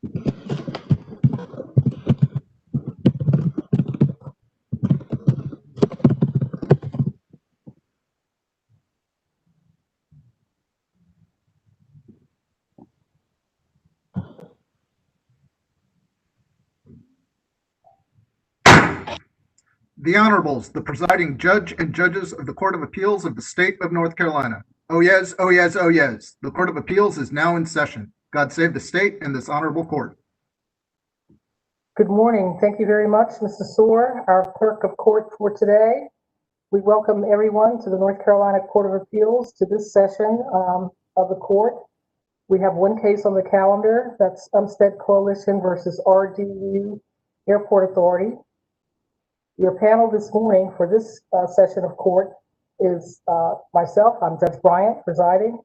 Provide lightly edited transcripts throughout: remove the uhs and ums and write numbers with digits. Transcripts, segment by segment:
The Honorables, the presiding judge and judges of the Court of Appeals of the State of North Carolina. Oh yes, oh yes, oh yes. The Court of Appeals is now in session. God save the state and this honorable court. Good morning. Thank you very much, Mr. Soar, our clerk of court for today. We welcome everyone to the North Carolina Court of Appeals to this session of the court. We have one case on the calendar. That's Umstead Coalition versus RDU Airport Authority. Your panel this morning for this session of court is myself, I'm Judge Bryant, presiding.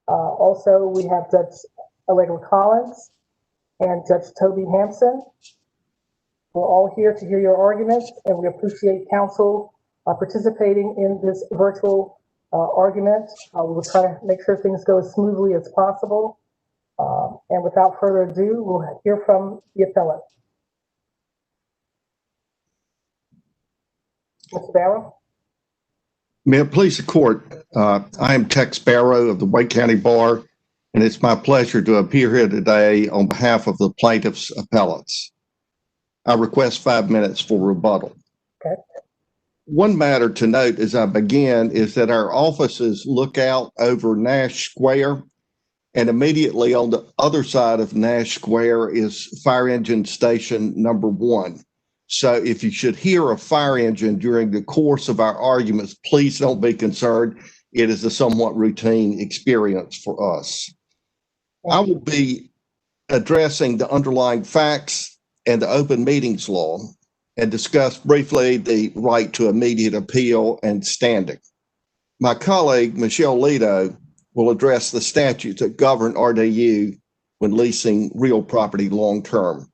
Also, we have Judge Allegra Collins and Judge Toby Hampson. We're all here to hear your arguments, and we appreciate counsel participating in this virtual argument. We'll try to make sure things go as smoothly as possible. And without further ado, we'll hear from the appellant. Mr. Barrow? May it please the court, I am Tex Barrow of the Wake County Bar, and it's my pleasure to appear here today on behalf of the plaintiff's appellants. I request 5 minutes for rebuttal. Okay. One matter to note as I begin is that our offices look out over Nash Square, and immediately on the other side of Nash Square is Fire Engine Station number 1. So if you should hear a fire engine during the course of our arguments, please don't be concerned. It is a somewhat routine experience for us. I will be addressing the underlying facts and the open meetings law and discuss briefly the right to immediate appeal and standing. My colleague, Michelle Leto, will address the statutes that govern RDU when leasing real property long-term.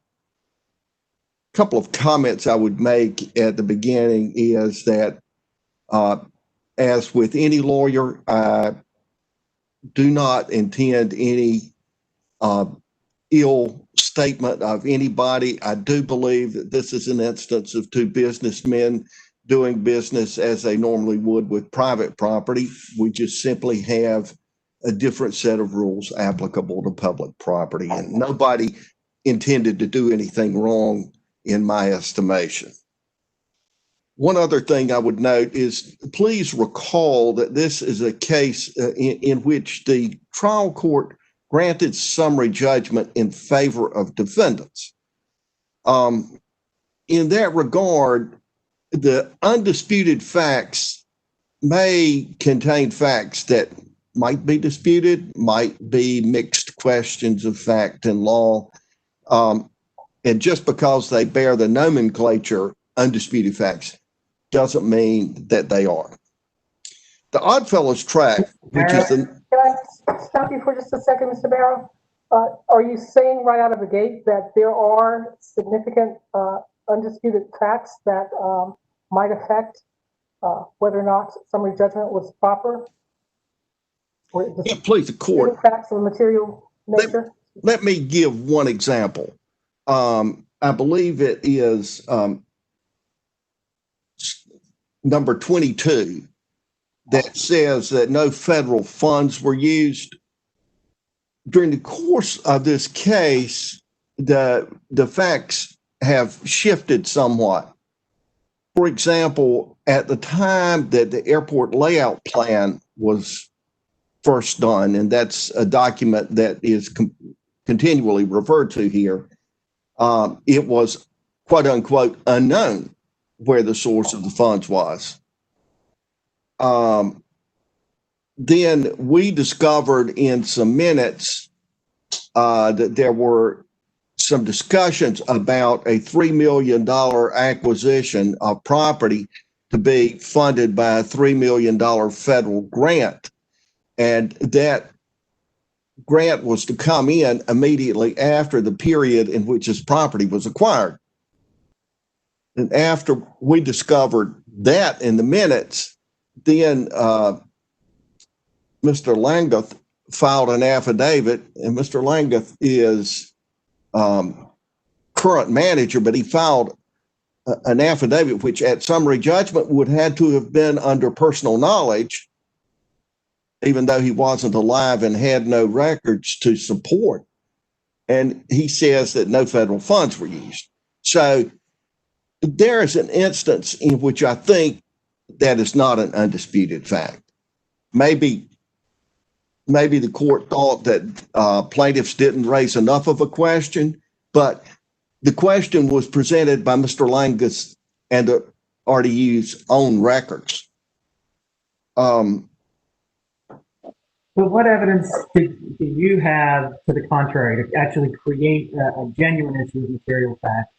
Couple of comments I would make at the beginning is that, as with any lawyer, I do not intend any ill statement of anybody. I do believe that this is an instance of two businessmen doing business as they normally would with private property. We just simply have a different set of rules applicable to public property, and nobody intended to do anything wrong in my estimation. One other thing I would note is please recall that this is a case in which the trial court granted summary judgment in favor of defendants. In that regard, the undisputed facts may contain facts that might be disputed, might be mixed questions of fact and law. And just because they bear the nomenclature undisputed facts doesn't mean that they are. The Oddfellows track, which is the... Can I stop you for just a second, Mr. Barrow? Are you saying right out of the gate that there are significant undisputed facts that might affect whether or not summary judgment was proper? Yeah, please, the court. Facts of a material nature? Let me give one example. I believe it is number 22 that says that no federal funds were used. During the course of this case, the facts have shifted somewhat. For example, at the time that the airport layout plan was first done, and that's a document that is continually referred to here, it was quote unquote unknown where the source of the funds was. Then we discovered in some minutes that there were some discussions about a $3 million acquisition of property to be funded by a $3 million federal grant. And that grant was to come in immediately after the period in which this property was acquired. And after we discovered that in the minutes, then Mr. Langeth filed an affidavit, and Mr. Langeth is current manager, but he filed an affidavit which at summary judgment would had to have been under personal knowledge, even though he wasn't alive and had no records to support. And he says that no federal funds were used. So there is an instance in which I think that is not an undisputed fact. Maybe the court thought that plaintiffs didn't raise enough of a question, but the question was presented by Mr. Langus and the RDU's own records. So what evidence do you have to the contrary to actually create a genuine issue of material fact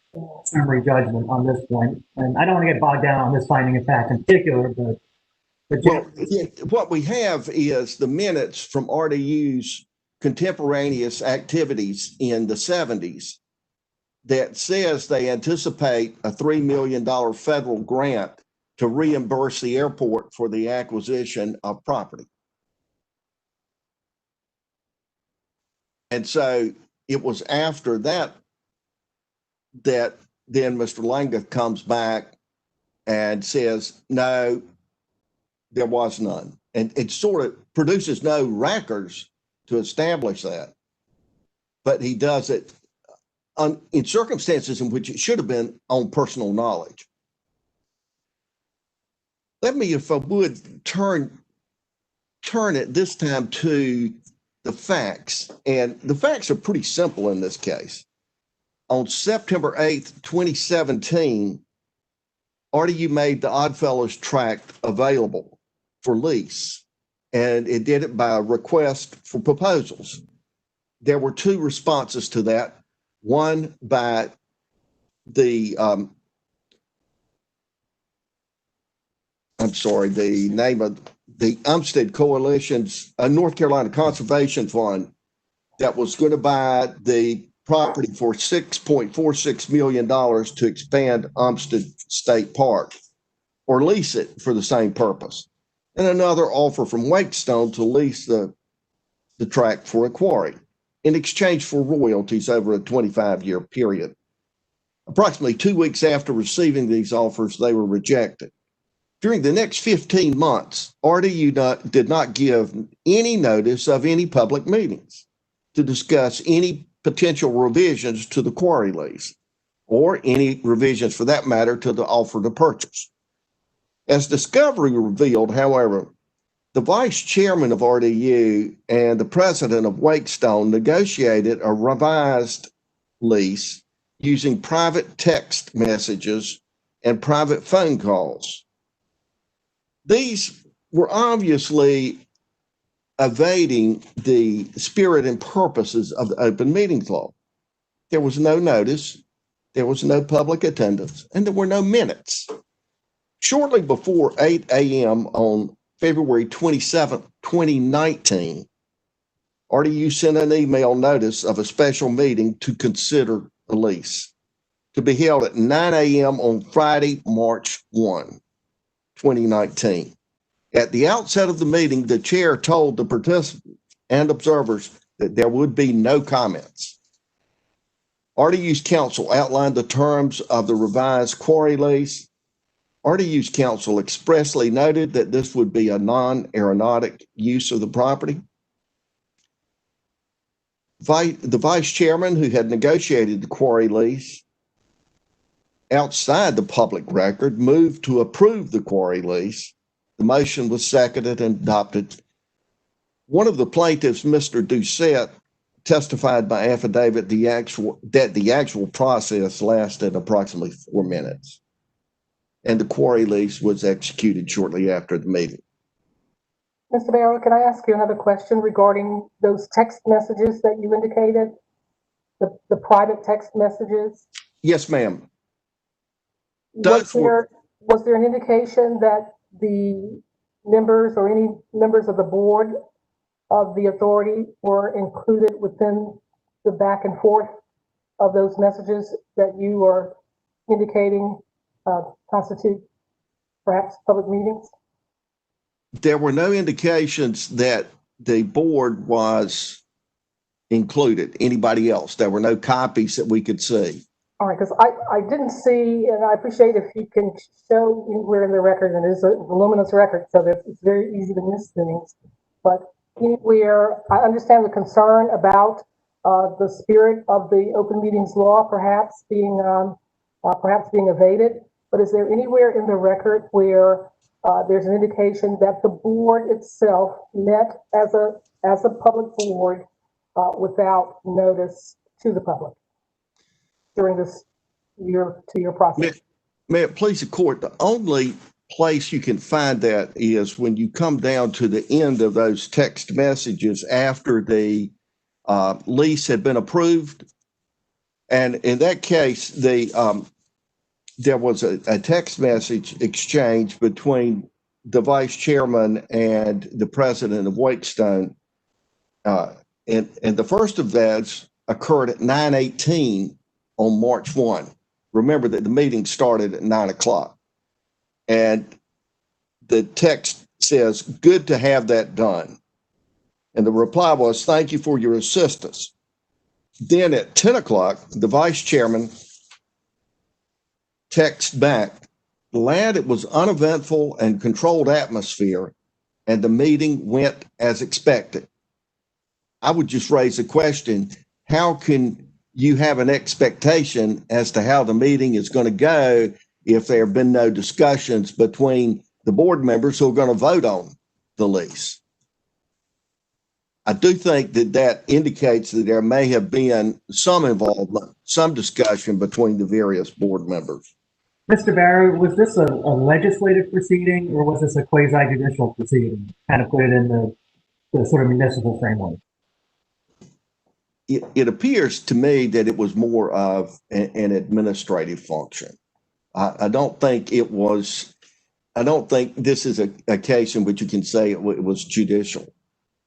summary judgment on this point? And I don't want to get bogged down on this finding of fact in particular, but what we have is the minutes from RDU's contemporaneous activities in the 70s that says they anticipate a $3 million federal grant to reimburse the airport for the acquisition of property. And so it was after that then Mr. Langus comes back and says, no, there was none. And it sort of produces no records to establish that. But he does it in circumstances in which it should have been on personal knowledge. Let me, if I would, turn it this time to the facts. And the facts are pretty simple in this case. On September 8th, 2017, RDU made the Oddfellows tract available for lease, and it did it by a request for proposals. There were two responses to that, one by the the name of the Umstead Coalition's North Carolina Conservation Fund that was going to buy the property for $6.46 million to expand Umstead State Park or lease it for the same purpose. And another offer from Wakestone to lease the tract for a quarry in exchange for royalties over a 25-year period. Approximately 2 weeks after receiving these offers, they were rejected. During the next 15 months, RDU did not give any notice of any public meetings to discuss any potential revisions to the quarry lease, or any revisions for that matter to the offer to purchase. As discovery revealed, however, the vice chairman of RDU and the president of Wakestone negotiated a revised lease using private text messages and private phone calls. These were obviously evading the spirit and purposes of the open meetings law. There was no notice, there was no public attendance, and there were no minutes. Shortly before 8 a.m. on February 27, 2019, RDU sent an email notice of a special meeting to consider the lease to be held at 9 a.m. on Friday, March 1, 2019. At the outset of the meeting, the chair told the participants and observers that there would be no comments. RDU's counsel outlined the terms of the revised quarry lease. RDU's counsel expressly noted that this would be a non-aeronautic use of the property. The vice chairman who had negotiated the quarry lease outside the public record moved to approve the quarry lease. The motion was seconded and adopted. One of the plaintiffs, Mr. Doucette, testified by affidavit that the actual process lasted approximately 4 minutes, and the quarry lease was executed shortly after the meeting. Mr. Barrow, can I ask you another question regarding those text messages that you indicated? The private text messages? Yes, ma'am. Was there an indication that the members or any members of the board of the authority were included within the back and forth of those messages that you are indicating constitute perhaps public meetings? There were no indications that the board was included. Anybody else? There were no copies that we could see. All right, because I didn't see, and I appreciate if you can show anywhere in the record, and it is a voluminous record, so that it's very easy to miss things. But anywhere, I understand the concern about the spirit of the open meetings law perhaps being evaded. But is there anywhere in the record where there's an indication that the board itself met as a public board without notice to the public during this two-year process? May it please the court, the only place you can find that is when you come down to the end of those text messages after the lease had been approved. And in that case, there was a text message exchange between the vice chairman and the president of Wakestone. And the first of those occurred at 9:18 on March 1. Remember that the meeting started at 9 o'clock. And the text says, "Good to have that done." And the reply was, "Thank you for your assistance." Then at 10 o'clock, the vice chairman texted back, "Glad it was uneventful and controlled atmosphere, and the meeting went as expected." I would just raise a question. How can you have an expectation as to how the meeting is going to go if there have been no discussions between the board members who are going to vote on the lease? I do think that indicates that there may have been some involvement, some discussion between the various board members. Mr. Barrow, was this a legislative proceeding or was this a quasi-judicial proceeding? Kind of put it in the sort of municipal framework. It appears to me that it was more of an administrative function. I don't think this is a case in which you can say it was judicial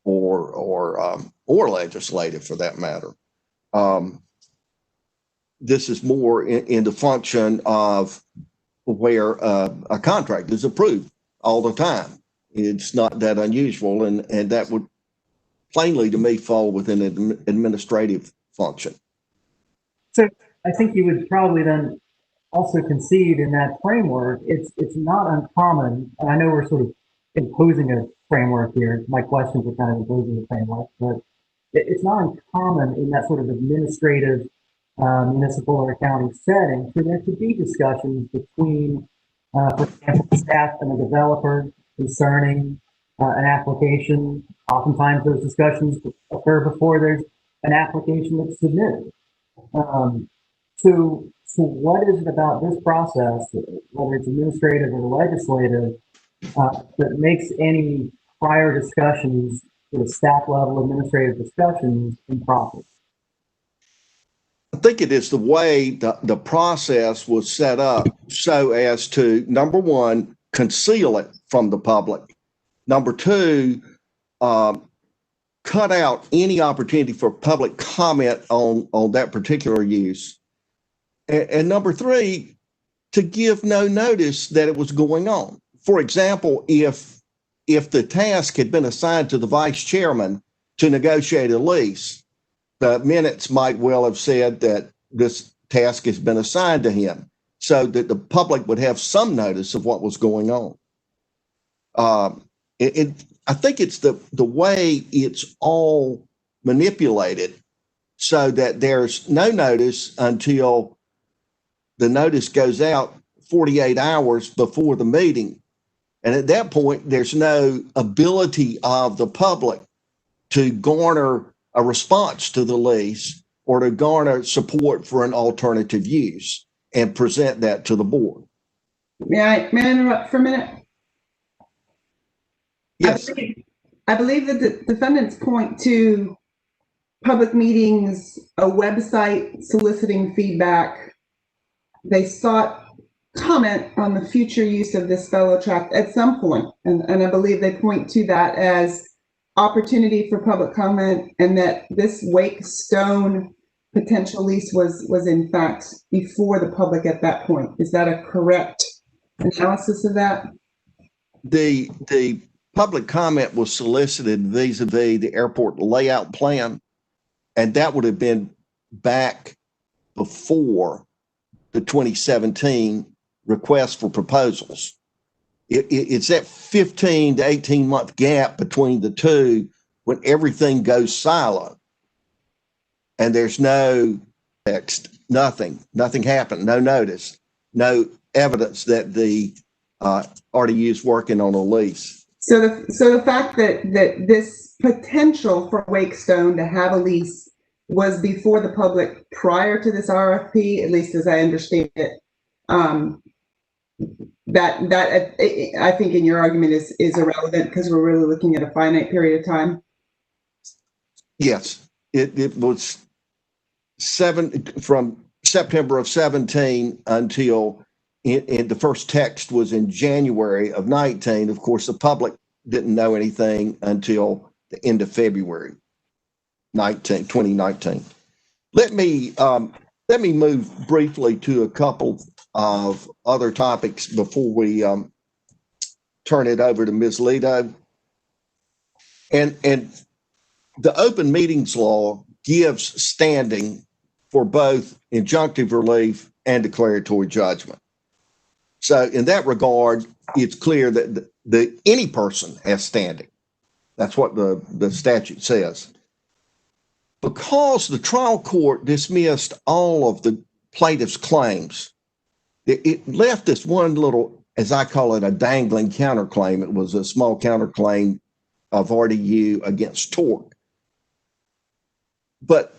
or legislative for that matter. This is more in the function of where a contract is approved all the time. It's not that unusual, and that would plainly to me fall within an administrative function. So I think you would probably then also concede in that framework, it's not uncommon, and I know we're sort of imposing a framework here. My questions are kind of imposing a framework, but it's not uncommon in that sort of administrative municipal or county setting for there to be discussions between, for example, staff and the developer concerning an application. Oftentimes those discussions occur before there's an application that's submitted. So what is it about this process, whether it's administrative or legislative, that makes any prior discussions at a staff level administrative discussions improper? I think it is the way the process was set up so as to, number one, conceal it from the public. Number two, cut out any opportunity for public comment on that particular use. And number three, to give no notice that it was going on. For example, if the task had been assigned to the vice chairman to negotiate a lease, the minutes might well have said that this task has been assigned to him so that the public would have some notice of what was going on. I think it's the way it's all manipulated so that there's no notice until the notice goes out 48 hours before the meeting. And at that point, there's no ability of the public to garner a response to the lease or to garner support for an alternative use and present that to the board. May I interrupt for a minute? Yes. I believe that the defendants point to public meetings, a website soliciting feedback. They sought comment on the future use of this fellow tract at some point, and I believe they point to that as opportunity for public comment, and that this Wakestone potential lease was in fact before the public at that point. Is that a correct analysis of that? The public comment was solicited vis-a-vis the airport layout plan And that would have been back before the 2017 request for proposals. It's that 15 to 18 month gap between the two when everything goes silent and there's no text, nothing happened, no notice, no evidence that the RDU is working on a lease. So the fact that this potential for Wakestone to have a lease was before the public prior to this RFP, at least as I understand it, that I think in your argument is irrelevant because we're really looking at a finite period of time. Yes, it was from September of 17 until the first text was in January of 19. Of course, the public didn't know anything until the end of February 2019. Let me move briefly to a couple of other topics before we turn it over to Ms. Lido. And the open meetings law gives standing for both injunctive relief and declaratory judgment. So in that regard, it's clear that any person has standing. That's what the statute says. Because the trial court dismissed all of the plaintiff's claims, it left this one little, as I call it, a dangling counterclaim. It was a small counterclaim of RDU against tort. But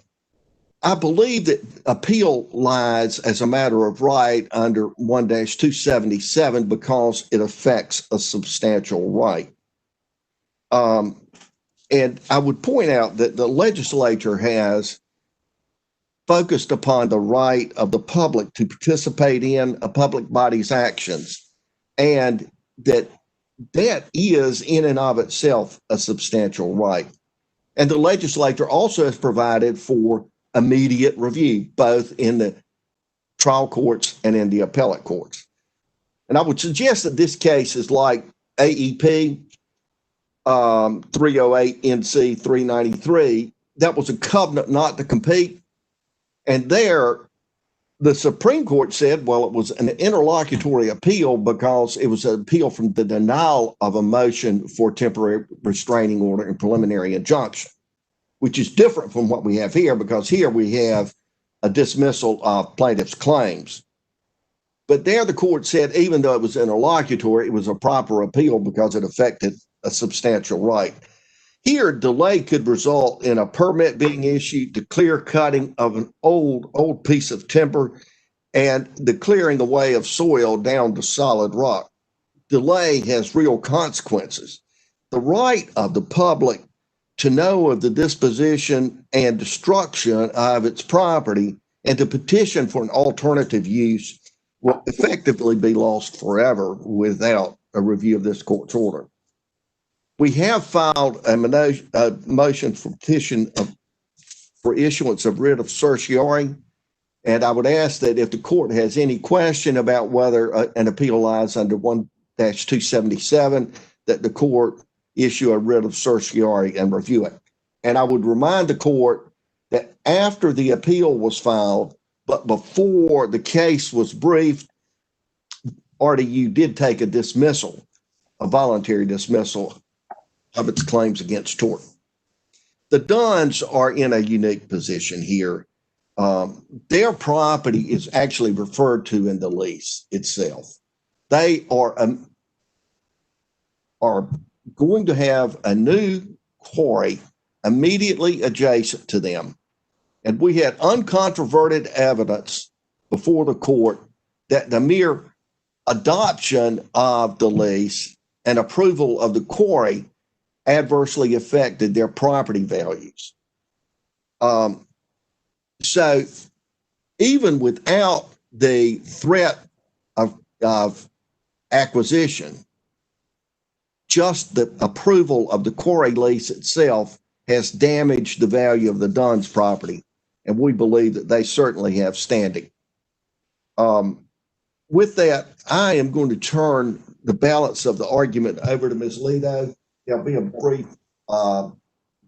I believe that appeal lies as a matter of right under 1-277 because it affects a substantial right. And I would point out that the legislature has focused upon the right of the public to participate in a public body's actions, and that is in and of itself a substantial right. And the legislature also has provided for immediate review, both in the trial courts and in the appellate courts. And I would suggest that this case is like AEP 308 NC 393. That was a covenant not to compete. And there, the Supreme Court said, well, it was an interlocutory appeal because it was an appeal from the denial of a motion for temporary restraining order and preliminary injunction, which is different from what we have here, because here we have a dismissal of plaintiff's claims. But there the court said, even though it was interlocutory, it was a proper appeal because it affected a substantial right. Here, delay could result in a permit being issued, the clear cutting of an old piece of timber, and the clearing away of soil down to solid rock. Delay has real consequences. The right of the public to know of the disposition and destruction of its property and to petition for an alternative use will effectively be lost forever without a review of this court's order. We have filed a motion for petition for issuance of writ of certiorari, and I would ask that if the court has any question about whether an appeal lies under 1-277, that the court issue a writ of certiorari and review it. And I would remind the court that after the appeal was filed, but before the case was briefed, RDU did take a dismissal, a voluntary dismissal of its claims against tort. The Dunns are in a unique position here. Their property is actually referred to in the lease itself. They are going to have a new quarry immediately adjacent to them. And we had uncontroverted evidence before the court that the mere adoption of the lease and approval of the quarry adversely affected their property values. So even without the threat of acquisition, just the approval of the quarry lease itself has damaged the value of the Dunn's property, and we believe that they certainly have standing. With that, I am going to turn the balance of the argument over to Ms. Lido. There'll be a brief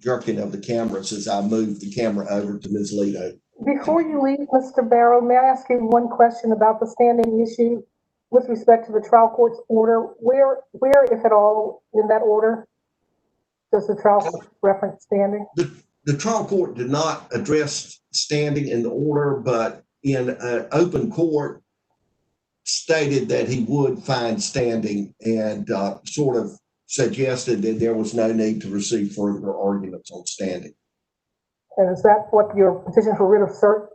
jerking of the cameras as I move the camera over to Ms. Lito. Before you leave, Mr. Barrow, may I ask you one question about the standing issue with respect to the trial court's order? Where, if at all, in that order does the trial court reference standing? The trial court did not address standing in the order, but in open court stated that he would find standing and sort of suggested that there was no need to receive further arguments on standing. And is that what your petition for writ of cert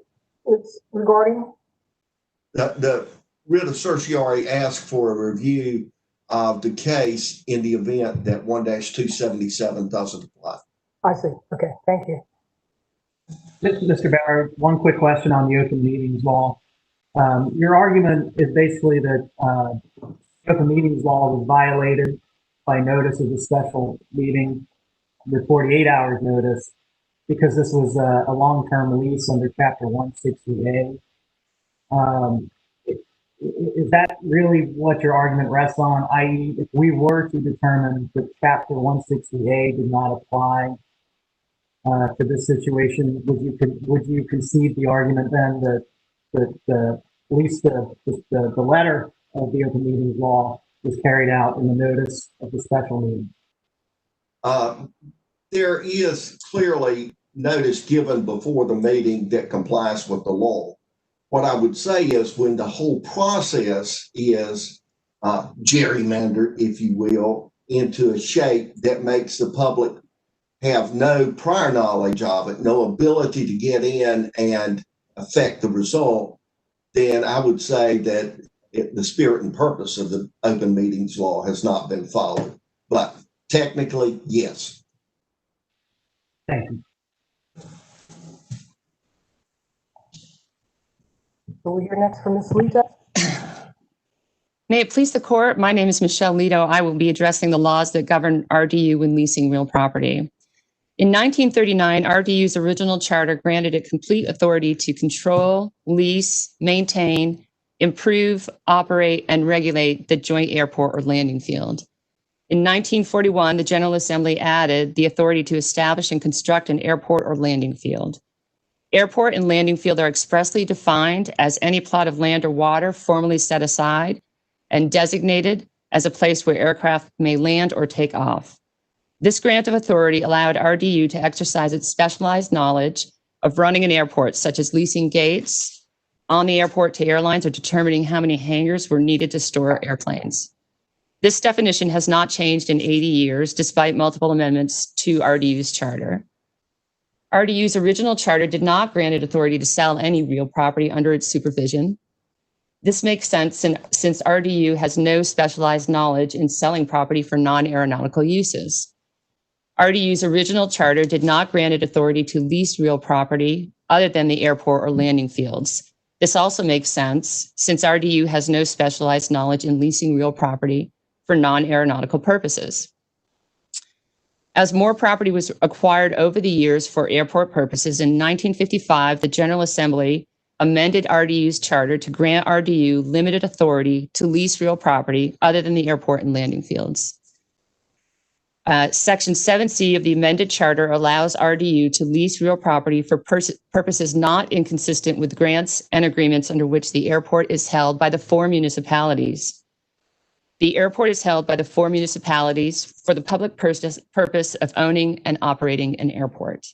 is regarding? The writ of certiorari asked for a review of the case in the event that 1-277 doesn't apply. I see. Okay, thank you. Mr. Barrow, one quick question on the open meetings law. Your argument is basically that open meetings law was violated by notice of the special meeting with 48 hours notice because this was a long-term lease under Chapter 160A. Is that really what your argument rests on? I.e., if we were to determine that Chapter 160A did not apply to this situation, would you concede the argument then that at least the letter of the open meetings law was carried out in the notice of the special meeting? There is clearly notice given before the meeting that complies with the law. What I would say is when the whole process is gerrymandered, if you will, into a shape that makes the public have no prior knowledge of it, no ability to get in and affect the result, then I would say that the spirit and purpose of the open meetings law has not been followed. But technically, yes. Thank you. So we'll hear next from Ms. Lita. May it please the court, my name is Michelle Lito. I will be addressing the laws that govern RDU when leasing real property. In 1939, RDU's original charter granted it complete authority to control, lease, maintain, improve, operate, and regulate the joint airport or landing field. In 1941, the General Assembly added the authority to establish and construct an airport or landing field. Airport and landing field are expressly defined as any plot of land or water formally set aside and designated as a place where aircraft may land or take off. This grant of authority allowed RDU to exercise its specialized knowledge of running an airport, such as leasing gates on the airport to airlines or determining how many hangars were needed to store airplanes. This definition has not changed in 80 years, despite multiple amendments to RDU's charter. RDU's original charter did not grant it authority to sell any real property under its supervision. This makes sense since RDU has no specialized knowledge in selling property for non-aeronautical uses. RDU's original charter did not grant it authority to lease real property other than the airport or landing fields. This also makes sense since RDU has no specialized knowledge in leasing real property for non-aeronautical purposes. As more property was acquired over the years for airport purposes, in 1955, the General Assembly amended RDU's charter to grant RDU limited authority to lease real property other than the airport and landing fields. Section 7C of the amended charter allows RDU to lease real property for purposes not inconsistent with grants and agreements under which the airport is held by the 4 municipalities. The airport is held by the 4 municipalities for the public purpose of owning and operating an airport.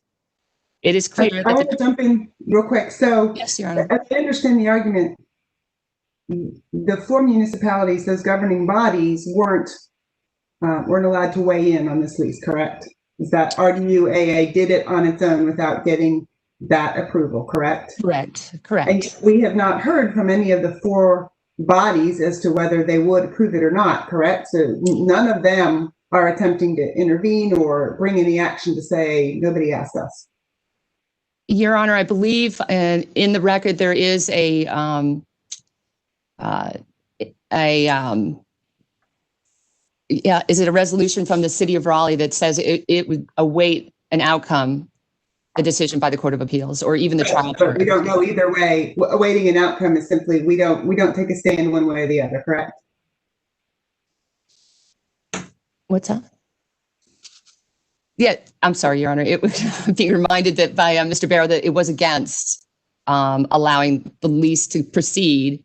It is clear that I want to jump in real quick. So, yes, Your Honor. as I understand the argument, the 4 municipalities, those governing bodies, weren't allowed to weigh in on this lease, correct? Is that RDU AA did it on its own without getting that approval, correct? Correct. And we have not heard from any of the 4 bodies as to whether they would approve it or not, correct? So none of them are attempting to intervene or bring any action to say nobody asked us. Your Honor, I believe in the record there is is it a resolution from the city of Raleigh that says it would await an outcome, the decision by the Court of Appeals, or even the trial court. But we don't know either way. Awaiting an outcome is simply we don't take a stand one way or the other, correct? What's that? Yeah, I'm sorry, Your Honor. It was being reminded that by Mr. Barrow that it was against allowing the lease to proceed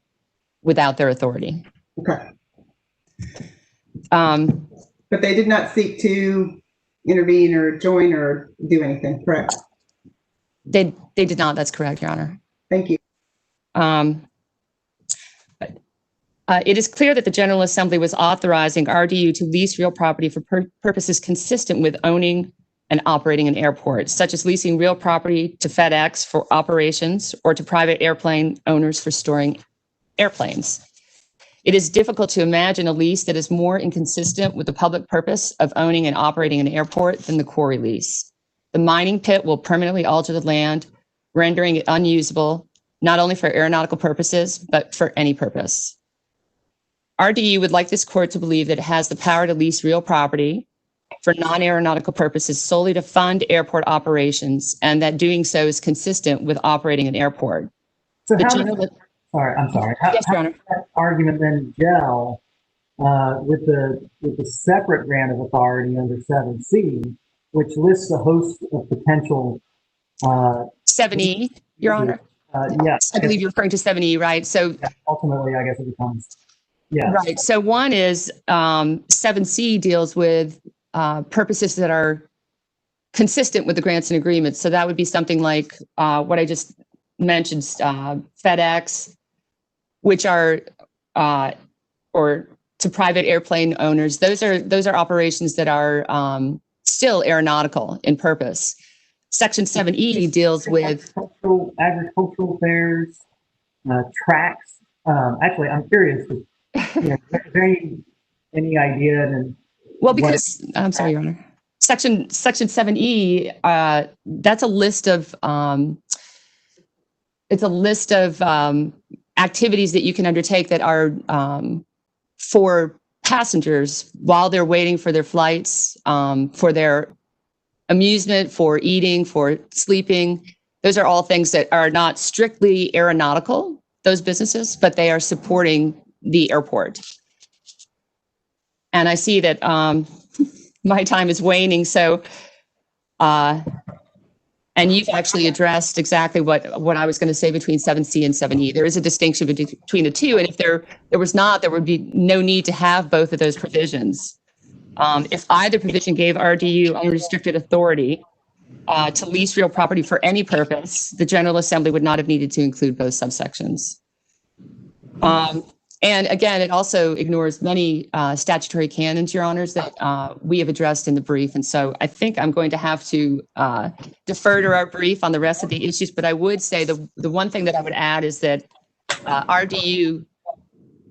without their authority. Okay. Um, But they did not seek to intervene or join or do anything, correct? they did not. That's correct, Your Honor. Thank you. It is clear that the General Assembly was authorizing RDU to lease real property for purposes consistent with owning and operating an airport, such as leasing real property to FedEx for operations or to private airplane owners for storing airplanes. It is difficult to imagine a lease that is more inconsistent with the public purpose of owning and operating an airport than the quarry lease. The mining pit will permanently alter the land, rendering it unusable, not only for aeronautical purposes, but for any purpose. RDU would like this court to believe that it has the power to lease real property for non-aeronautical purposes solely to fund airport operations, and that doing so is consistent with operating an airport. So The how general- does, I'm sorry. How, Yes, Your how Honor. does that argument then gel with the separate grant of authority under 7C, which lists a host of potential 7E, Your Honor. yes. I believe you're referring to 7E, right? So, Ultimately, I guess it becomes, yeah. right. So one is 7C deals with purposes that are consistent with the grants and agreements. So that would be something like what I just mentioned, FedEx, which are or to private airplane owners. Those are operations that are still aeronautical in purpose. Section 7E deals with agricultural affairs, tracks. Actually, I'm curious. Is there any idea? And well, because I'm sorry, Your Honor. Section 7E. That's a list of. It's a list of activities that you can undertake that are for passengers while they're waiting for their flights, for their amusement, for eating, for sleeping. Those are all things that are not strictly aeronautical, those businesses, but they are supporting the airport. And I see that my time is waning, so and you've actually addressed exactly what I was going to say between 7C and 7E. There is a distinction between the two, and if there was not, there would be no need to have both of those provisions. If either provision gave RDU unrestricted authority to lease real property for any purpose, the General Assembly would not have needed to include both subsections. And again, it also ignores many statutory canons, Your Honors, that we have addressed in the brief. And so I think I'm going to have to defer to our brief on the rest of the issues. But I would say the one thing that I would add is that RDU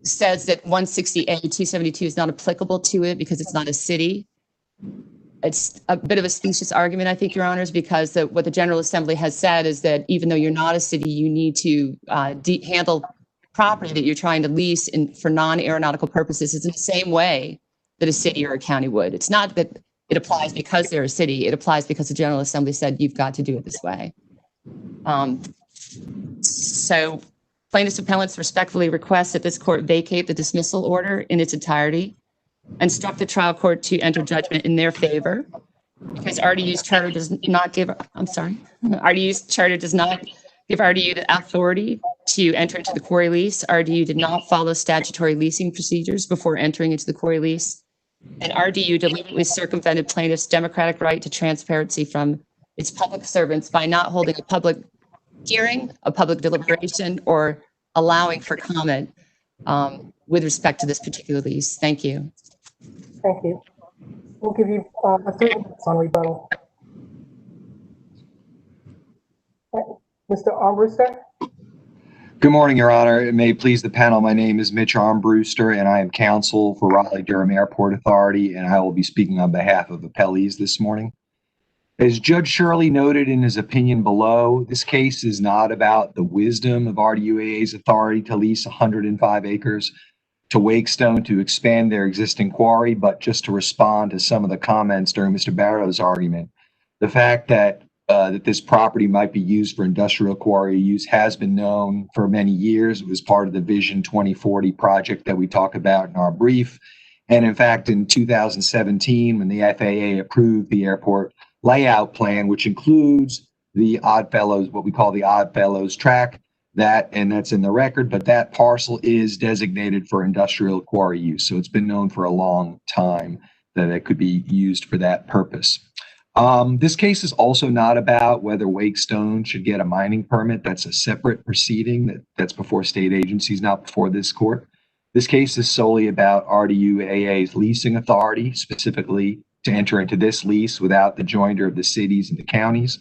says that 160A 272 is not applicable to it because it's not a city. It's a bit of a specious argument, I think, Your Honors, because what the General Assembly has said is that even though you're not a city, you need to handle property that you're trying to lease for non-aeronautical purposes is in the same way that a city or a county would. It's not that it applies because they're a city. It applies because the General Assembly said you've got to do it this way. So plaintiffs' appellants respectfully request that this court vacate the dismissal order in its entirety, instruct the trial court to enter judgment in their favor because RDU's charter does not give, RDU's charter does not give RDU the authority to enter into the quarry lease. RDU did not follow statutory leasing procedures before entering into the quarry lease. And RDU deliberately circumvented plaintiffs' democratic right to transparency from its public servants by not holding a public hearing, a public deliberation, or allowing for comment with respect to this particular lease. Thank you. Thank you. We'll give you 3 minutes on rebuttal. Mr. Armbruster? Good morning, Your Honor. It may please the panel. My name is Mitch Armbruster, and I am counsel for Raleigh-Durham Airport Authority, and I will be speaking on behalf of appellees this morning. As Judge Shirley noted in his opinion below, this case is not about the wisdom of RDUAA's authority to lease 105 acres to Wakestone to expand their existing quarry, but just to respond to some of the comments during Mr. Barrow's argument. The fact that this property might be used for industrial quarry use has been known for many years. It was part of the Vision 2040 project that we talk about in our brief. And in fact, in 2017, when the FAA approved the airport layout plan, which includes the Oddfellows, what we call the Oddfellows track, that's in the record, but that parcel is designated for industrial quarry use. So it's been known for a long time that it could be used for that purpose. This case is also not about whether Wake Stone should get a mining permit. That's a separate proceeding that's before state agencies, not before this court. This case is solely about RDU-AA's leasing authority, specifically to enter into this lease without the joinder of the cities and the counties.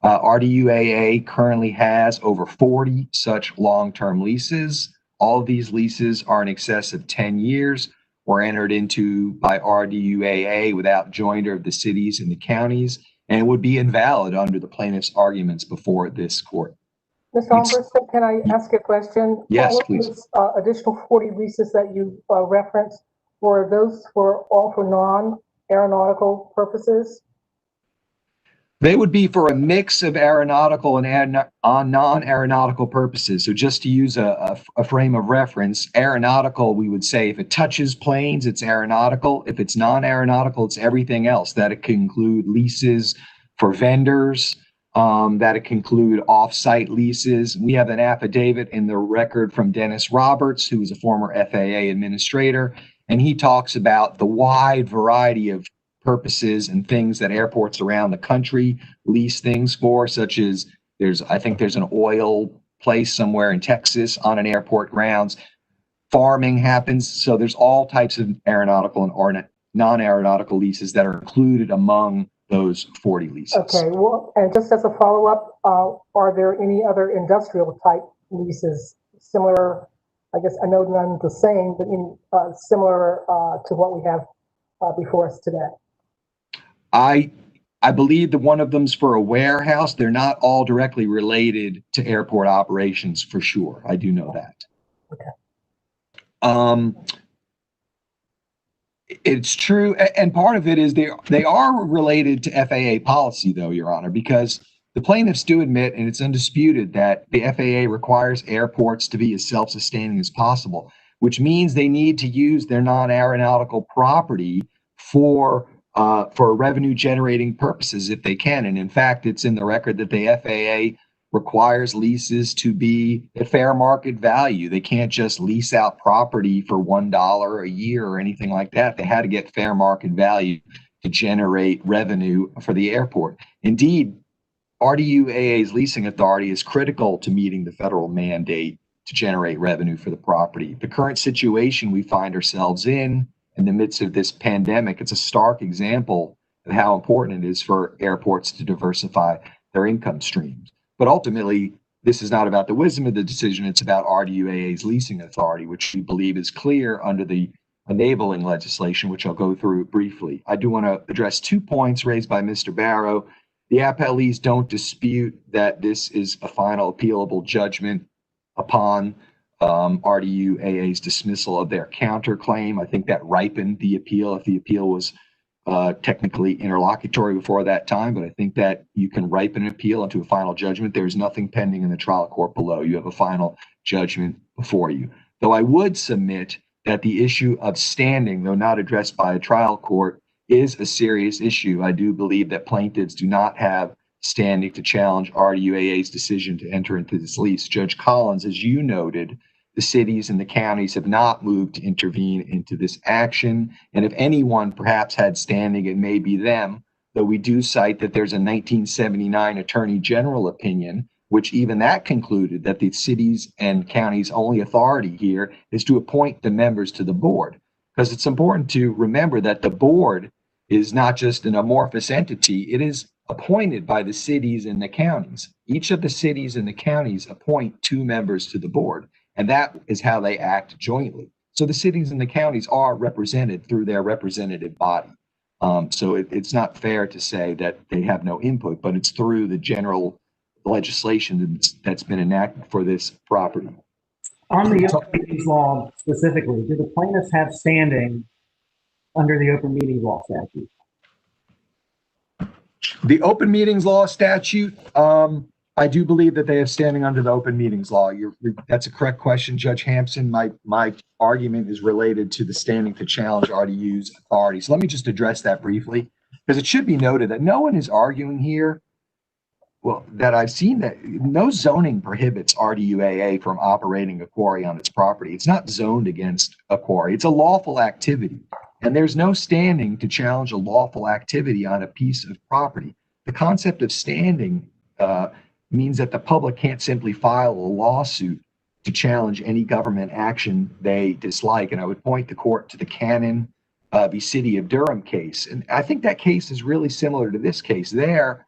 RDU-AA currently has over 40 such long-term leases. All of these leases are in excess of 10 years, were entered into by RDU-AA without joinder of the cities and the counties, and would be invalid under the plaintiff's arguments before this court. Ms. Armbruster, can I ask a question? Yes, all of please. These, additional 40 leases that you referenced, were those all for non-aeronautical purposes? They would be for a mix of aeronautical and non-aeronautical purposes. So just to use a frame of reference, aeronautical, we would say if it touches planes, it's aeronautical. If it's non-aeronautical, it's everything else. That it can include leases for vendors, that it can include off-site leases. We have an affidavit in the record from Dennis Roberts, who is a former FAA administrator, and he talks about the wide variety of purposes and things that airports around the country lease things for, such as I think there's an oil place somewhere in Texas on an airport grounds. Farming happens. So there's all types of aeronautical and non-aeronautical leases that are included among those 40 leases. Okay, well, and just as a follow-up, are there any other industrial type leases similar? I guess I know none the same, but similar to what we have before us today. I believe that one of them's for a warehouse. They're not all directly related to airport operations for sure. I do know that. Okay. It's true. And part of it is they are related to FAA policy, though, Your Honor, because the plaintiffs do admit, and it's undisputed, that the FAA requires airports to be as self-sustaining as possible, which means they need to use their non-aeronautical property for revenue generating purposes if they can. And in fact, it's in the record that the FAA requires leases to be at fair market value. They can't just lease out property for $1 a year or anything like that. They had to get fair market value to generate revenue for the airport. Indeed, RDU-AA's leasing authority is critical to meeting the federal mandate to generate revenue for the property. The current situation we find ourselves in the midst of this pandemic, it's a stark example of how important it is for airports to diversify their income streams. But ultimately, this is not about the wisdom of the decision. It's about RDU-AA's leasing authority, which we believe is clear under the enabling legislation, which I'll go through briefly. I do want to address 2 points raised by Mr. Barrow. The appellees don't dispute that this is a final appealable judgment upon RDU-AA's dismissal of their counterclaim. I think that ripened the appeal if the appeal was technically interlocutory before that time, but I think that you can ripen an appeal into a final judgment. There's nothing pending in the trial court below. You have a final judgment before you. Though I would submit that the issue of standing, though not addressed by a trial court, is a serious issue. I do believe that plaintiffs do not have standing to challenge RDU-AA's decision to enter into this lease. Judge Collins, as you noted, the cities and the counties have not moved to intervene into this action. And if anyone perhaps had standing, it may be them, though we do cite that there's a 1979 Attorney General opinion, which even that concluded that the cities and counties' only authority here is to appoint the members to the board. Because it's important to remember that the board is not just an amorphous entity, it is appointed by the cities and the counties. Each of the cities and the counties appoint 2 members to the board. And that is how they act jointly. So the cities and the counties are represented through their representative body. So it's not fair to say that they have no input, but it's through the general legislation that's been enacted for this property. On the open meetings law specifically, do the plaintiffs have standing under the open meetings law statute? The open meetings law statute, I do believe that they have standing under the open meetings law. That's a correct question, Judge Hampson. My argument is related to the standing to challenge RDU's authority. So let me just address that briefly, because it should be noted that no one is arguing here, well, that I've seen, that no zoning prohibits RDUAA from operating a quarry on its property. It's not zoned against a quarry. It's a lawful activity. And there's no standing to challenge a lawful activity on a piece of property. The concept of standing means that the public can't simply file a lawsuit to challenge any government action they dislike. And I would point the court to the Cannon v. City of Durham case. And I think that case is really similar to this case. There,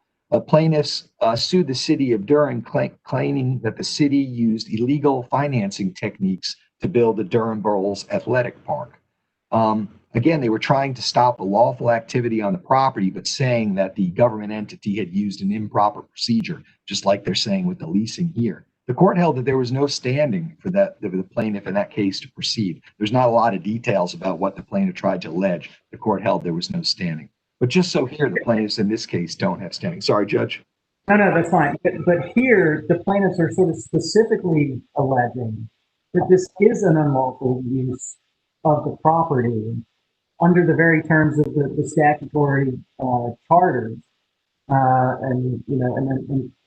plaintiffs sued the City of Durham, claiming that the city used illegal financing techniques to build the Durham Bulls Athletic Park. Again, they were trying to stop a lawful activity on the property, but saying that the government entity had used an improper procedure, just like they're saying with the leasing here. The court held that there was no standing for the plaintiff in that case to proceed. There's not a lot of details about what the plaintiff tried to allege. The court held there was no standing. But just so here, the plaintiffs in this case don't have standing. Sorry, Judge. No, that's fine. But here, the plaintiffs are sort of specifically alleging that this is an unlawful use of the property under the very terms of the statutory charters, and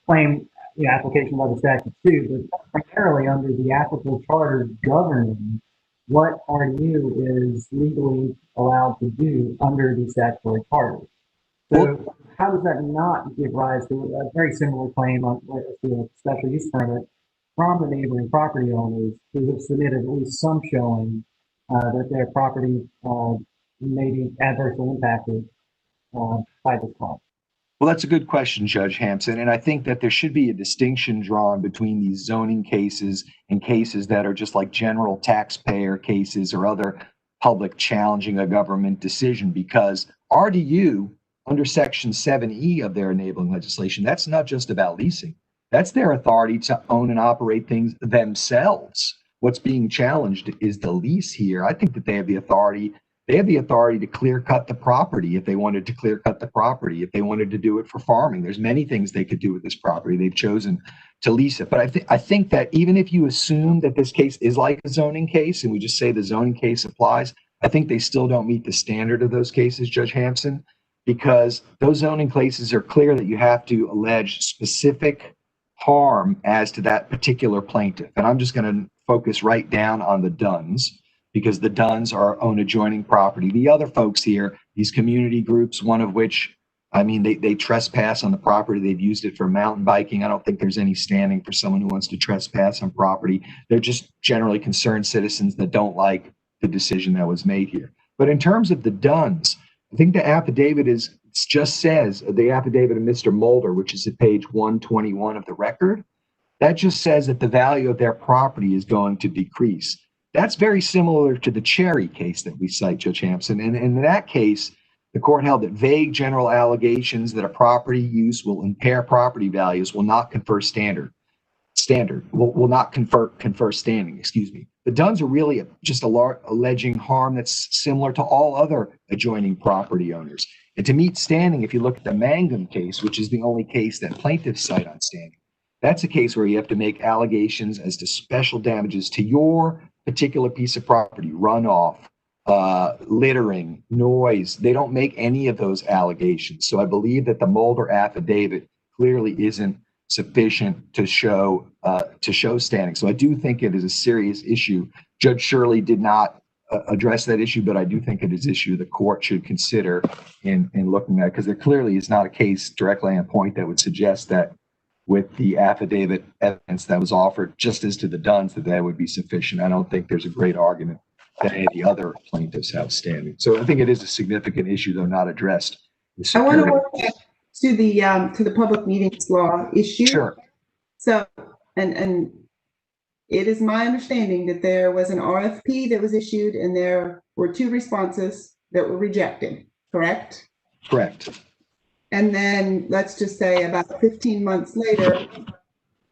claim application by the statute too, but primarily under the applicable charters governing what RDU is legally allowed to do under the statutory charters. So how does that not give rise to a very similar claim on a special use permit from the neighboring property owners who have submitted at least some showing that their property may be adversely impacted by this law? Well, that's a good question, Judge Hampson. And I think that there should be a distinction drawn between these zoning cases and cases that are just like general taxpayer cases or other public challenging a government decision, because RDU under Section 7E of their enabling legislation, that's not just about leasing. That's their authority to own and operate things themselves. What's being challenged is the lease here. I think that they have the authority. They have the authority to clear cut the property if they wanted to clear cut the property, if they wanted to do it for farming. There's many things they could do with this property. They've chosen to lease it. But I think that even if you assume that this case is like a zoning case and we just say the zoning case applies, I think they still don't meet the standard of those cases, Judge Hampson, because those zoning cases are clear that you have to allege specific harm as to that particular plaintiff. And I'm just going to focus right down on the Dunns, because the Dunns are own adjoining property. The other folks here, these community groups, one of which, I mean, they trespass on the property. They've used it for mountain biking. I don't think there's any standing for someone who wants to trespass on property. They're just generally concerned citizens that don't like the decision that was made here. But in terms of the Dunns, I think the affidavit just says, the affidavit of Mr. Mulder, which is at page 121 of the record, that just says that the value of their property is going to decrease. That's very similar to the Cherry case that we cite, Judge Hampson. And in that case, the court held that vague general allegations that a property use will impair property values will not confer will not confer standing, excuse me. The Dunns are really just alleging harm that's similar to all other adjoining property owners. And to meet standing, if you look at the Mangum case, which is the only case that plaintiffs cite on standing, that's a case where you have to make allegations as to special damages to your particular piece of property, runoff, littering, noise. They don't make any of those allegations. So I believe that the Mulder affidavit clearly isn't sufficient to show standing. So I do think it is a serious issue. Judge Shirley did not address that issue, but I do think it is an issue the court should consider in looking at, because there clearly is not a case directly on point that would suggest that with the affidavit evidence that was offered, just as to the Dunns, that would be sufficient. I don't think there's a great argument that any of the other plaintiffs have standing. So I think it is a significant issue, though not addressed. I want to work to the public meetings law issue. Sure. So, and it is my understanding that there was an RFP that was issued and there were 2 responses that were rejected, correct? Correct. And then let's just say about 15 months later,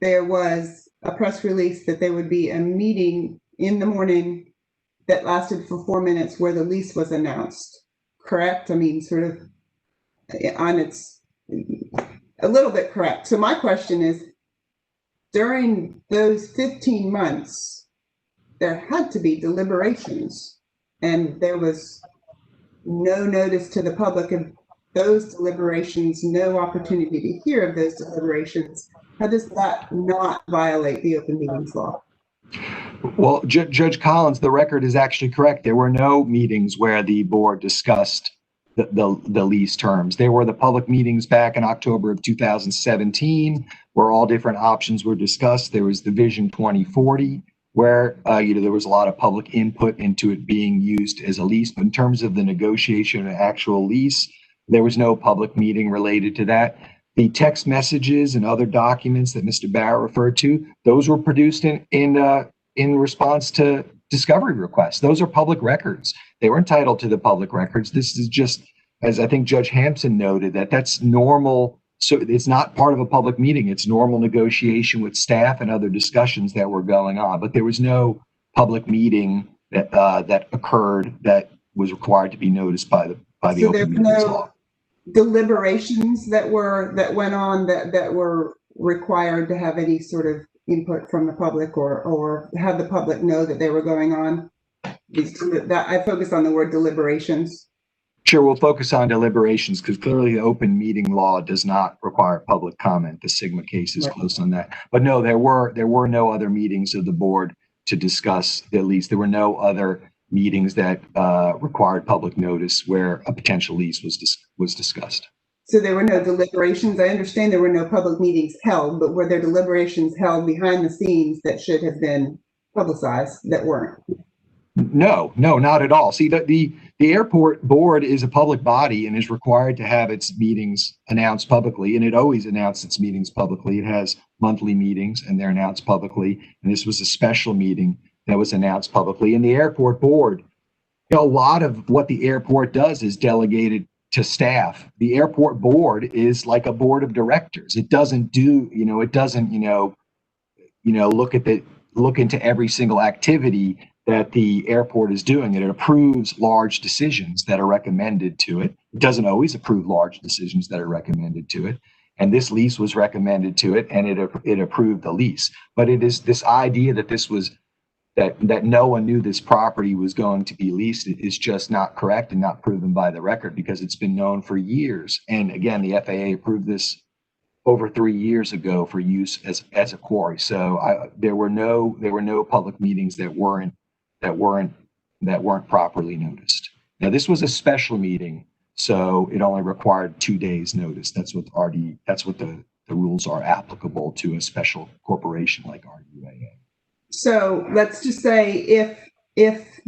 there was a press release that there would be a meeting in the morning that lasted for 4 minutes where the lease was announced, correct? I mean, sort of on its, a little bit correct. So my question is, during those 15 months, there had to be deliberations, and there was no notice to the public of those deliberations, no opportunity to hear of those deliberations. How does that not violate the open meetings law? Well, Judge Collins, the record is actually correct. There were no meetings where the board discussed the lease terms. There were the public meetings back in October of 2017, where all different options were discussed. There was the Vision 2040, where there was a lot of public input into it being used as a lease. But in terms of the negotiation of an actual lease, there was no public meeting related to that. The text messages and other documents that Mr. Barrett referred to, those were produced in response to discovery requests. Those are public records. They were entitled to the public records. This is just, as I think Judge Hampson noted, that's normal. So it's not part of a public meeting. It's normal negotiation with staff and other discussions that were going on. But there was no public meeting that occurred that was required to be noticed by the So open meetings law. Deliberations that went on that were required to have any sort of input from the public or have the public know that they were going on. I focus on the word deliberations. Sure, we'll focus on deliberations because clearly the open meeting law does not require public comment. The Sigma case is close on that. But no, there were no other meetings of the board to discuss the lease. There were no other meetings that required public notice where a potential lease was discussed. So there were no deliberations. I understand there were no public meetings held, but were there deliberations held behind the scenes that should have been publicized that weren't? No, not at all. See, the airport board is a public body and is required to have its meetings announced publicly, and it always announced its meetings publicly. It has monthly meetings and they're announced publicly, and this was a special meeting that was announced publicly. And the airport board, a lot of what the airport does is delegated to staff. The airport board is like a board of directors. It doesn't do, look into every single activity that the airport is doing. It approves large decisions that are recommended to it. It doesn't always approve large decisions that are recommended to it. And this lease was recommended to it, and it approved the lease. But it is this idea that that no one knew this property was going to be leased is just not correct and not proven by the record, because it's been known for years. And again, the FAA approved this over 3 years ago for use as a quarry. So there were no public meetings that weren't properly noticed. Now, this was a special meeting, so it only required 2 days notice. That's what the rules are applicable to a special corporation like RDU. So let's just say if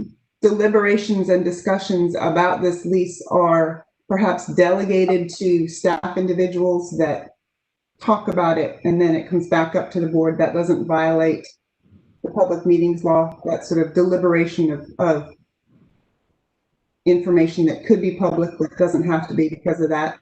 deliberations and discussions about this lease are perhaps delegated to staff individuals that talk about it and then it comes back up to the board, that doesn't violate the public meetings law, that sort of deliberation of information that could be public but doesn't have to be because of that?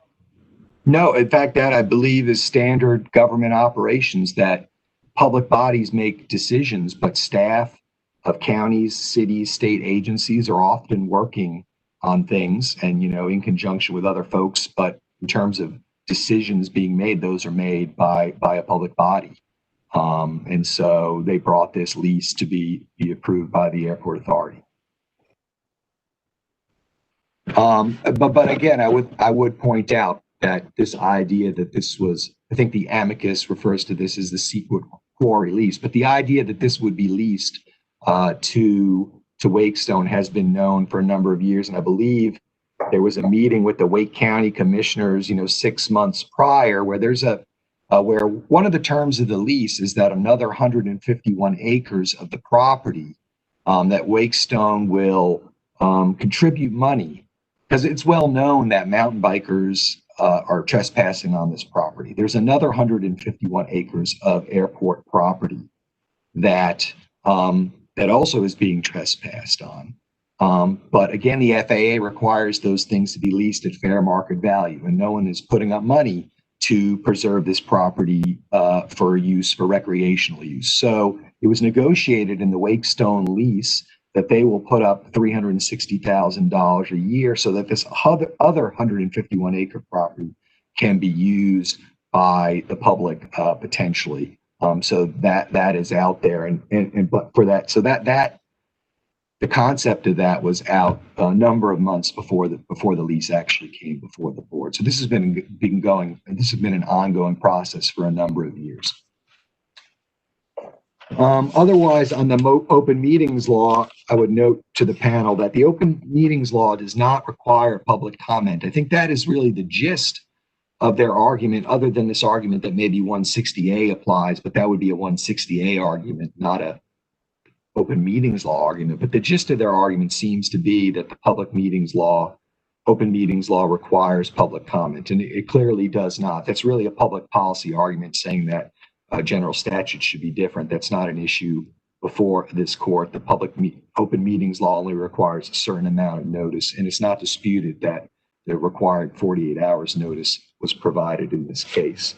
No, in fact, that I believe is standard government operations, that public bodies make decisions, but staff of counties, cities, state agencies are often working on things and, in conjunction with other folks. But in terms of decisions being made, those are made by a public body. And so they brought this lease to be approved by the airport authority. But again, I would point out that this idea that this was, I think the amicus refers to this as the secret quarry lease, but the idea that this would be leased to Wakestone has been known for a number of years. And I believe there was a meeting with the Wake County commissioners, 6 months prior, where where one of the terms of the lease is that another 151 acres of the property that Wakestone will contribute money, because it's well known that mountain bikers are trespassing on this property. There's another 151 acres of airport property that also is being trespassed on. But again, the FAA requires those things to be leased at fair market value, and no one is putting up money to preserve this property for recreational use. So it was negotiated in the Wakestone lease that they will put up $360,000 a year so that this other 151 acre property can be used by the public potentially So that is out there, and but for that, so that the concept of that was out a number of months before the lease actually came before the board. So this has been an ongoing process for a number of years. Otherwise, on the open meetings law, I would note to the panel that the open meetings law does not require public comment. I think that is really the gist of their argument, other than this argument that maybe 160A applies, but that would be a 160A argument, not a open meetings law argument. But the gist of their argument seems to be that the open meetings law requires public comment, and it clearly does not. That's really a public policy argument saying that general statute should be different. That's not an issue before this court. The open meetings law only requires a certain amount of notice, and it's not disputed that the required 48 hours notice was provided in this case.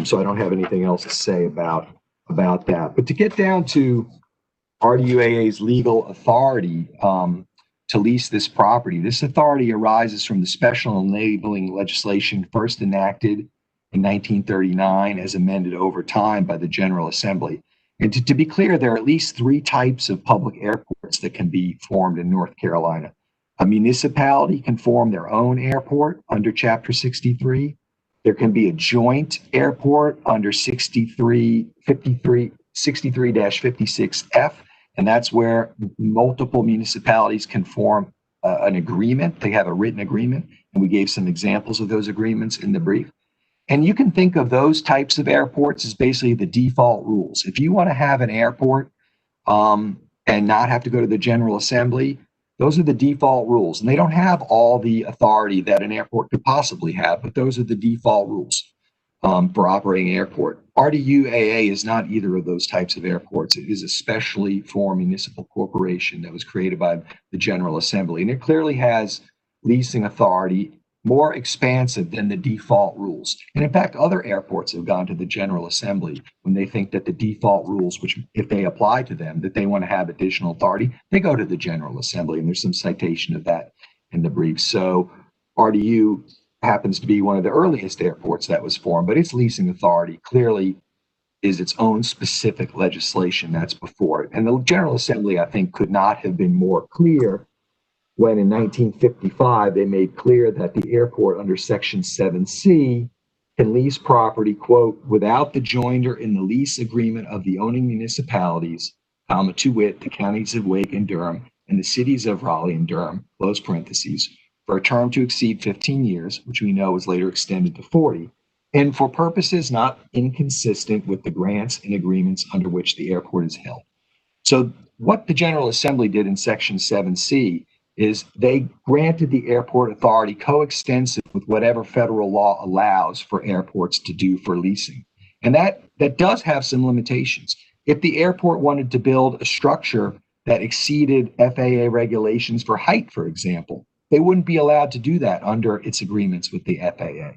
So I don't have anything else to say about that. But to get down to RDUAA's legal authority to lease this property, this authority arises from the special enabling legislation first enacted in 1939 as amended over time by the General Assembly. And to be clear, there are at least 3 types of public airports that can be formed in North Carolina. A municipality can form their own airport under Chapter 63. There can be a joint airport under 63-56F, and that's where multiple municipalities can form an agreement. They have a written agreement, and we gave some examples of those agreements in the brief. And you can think of those types of airports as basically the default rules. If you want to have an airport and not have to go to the General Assembly, those are the default rules. And they don't have all the authority that an airport could possibly have, but those are the default rules for operating an airport. RDUAA is not either of those types of airports. It is a specially formed municipal corporation that was created by the General Assembly. And it clearly has leasing authority more expansive than the default rules. And in fact, other airports have gone to the General Assembly when they think that the default rules, which if they apply to them, that they want to have additional authority, they go to the General Assembly, and there's some citation of that in the brief. So RDU happens to be one of the earliest airports that was formed, but its leasing authority clearly is its own specific legislation that's before it. And the General Assembly, I think, could not have been more clear when in 1955, they made clear that the airport under Section 7C can lease property, quote, without the joinder in the lease agreement of the owning municipalities, to wit, the counties of Wake and Durham and the cities of Raleigh and Durham, close parentheses, for a term to exceed 15 years, which we know was later extended to 40, and for purposes not inconsistent with the grants and agreements under which the airport is held. So what the General Assembly did in Section 7C is they granted the airport authority coextensive with whatever federal law allows for airports to do for leasing. And that does have some limitations. If the airport wanted to build a structure that exceeded FAA regulations for height, for example, they wouldn't be allowed to do that under its agreements with the FAA.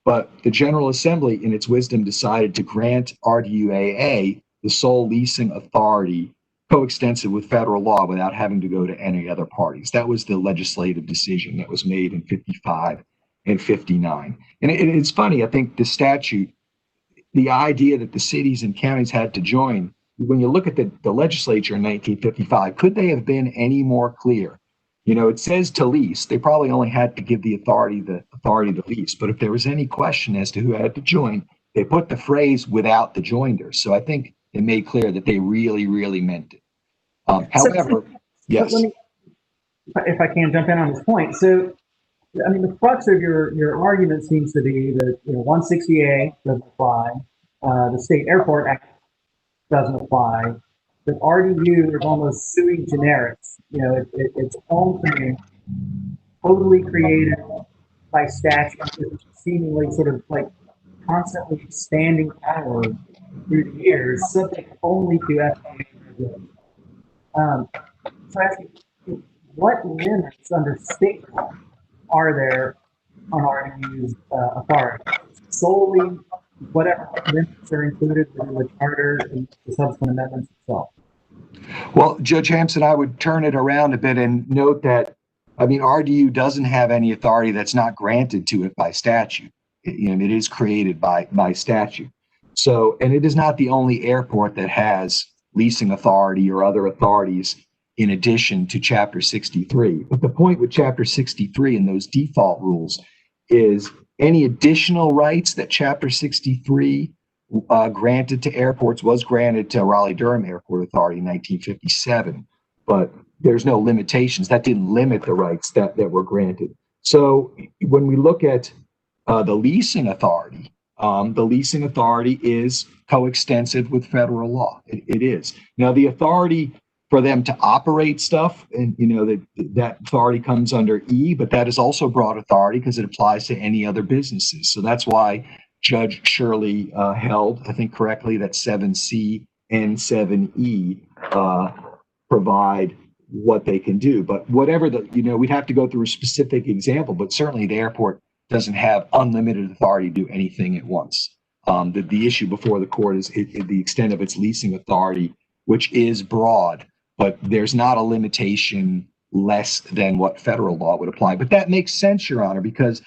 But the General Assembly, in its wisdom, decided to grant RDUAA the sole leasing authority coextensive with federal law without having to go to any other parties. That was the legislative decision that was made in 55 and 59. And it's funny, I think the statute, the idea that the cities and counties had to join, when you look at the legislature in 1955, could they have been any more clear? You know, it says to lease. They probably only had to give the authority to lease. But if there was any question as to who had to join, they put the phrase without the joinder. So I think it made clear that they really, really meant it. However, yes. If I can jump in on this point. So, I mean, the crux of your argument seems to be that 160A doesn't apply, the State Airport Act doesn't apply, that RDU is almost sui generis. Its own thing, totally created by statute, seemingly sort of like constantly expanding power through the years, subject only to FAA regulations. So actually, what limits under state law are there on RDU's authority? Solely whatever limits are included within the charter and the subsequent amendments itself. Well, Judge Hampson, I would turn it around a bit and note that, I mean, RDU doesn't have any authority that's not granted to it by statute. It is created by statute. So, and it is not the only airport that has leasing authority or other authorities in addition to Chapter 63. But the point with Chapter 63 and those default rules is any additional rights that Chapter 63 granted to airports was granted to Raleigh-Durham Airport Authority in 1957, but there's no limitations. That didn't limit the rights that were granted. So when we look at the leasing authority is coextensive with federal law. It is. Now, the authority for them to operate stuff, and that authority comes under E, but that is also broad authority because it applies to any other businesses. So that's why Judge Shirley held, I think correctly, that 7C and 7E provide what they can do. But whatever we'd have to go through a specific example, but certainly the airport doesn't have unlimited authority to do anything at once. The issue before the court is the extent of its leasing authority, which is broad, but there's not a limitation less than what federal law would apply. But that makes sense, Your Honor, because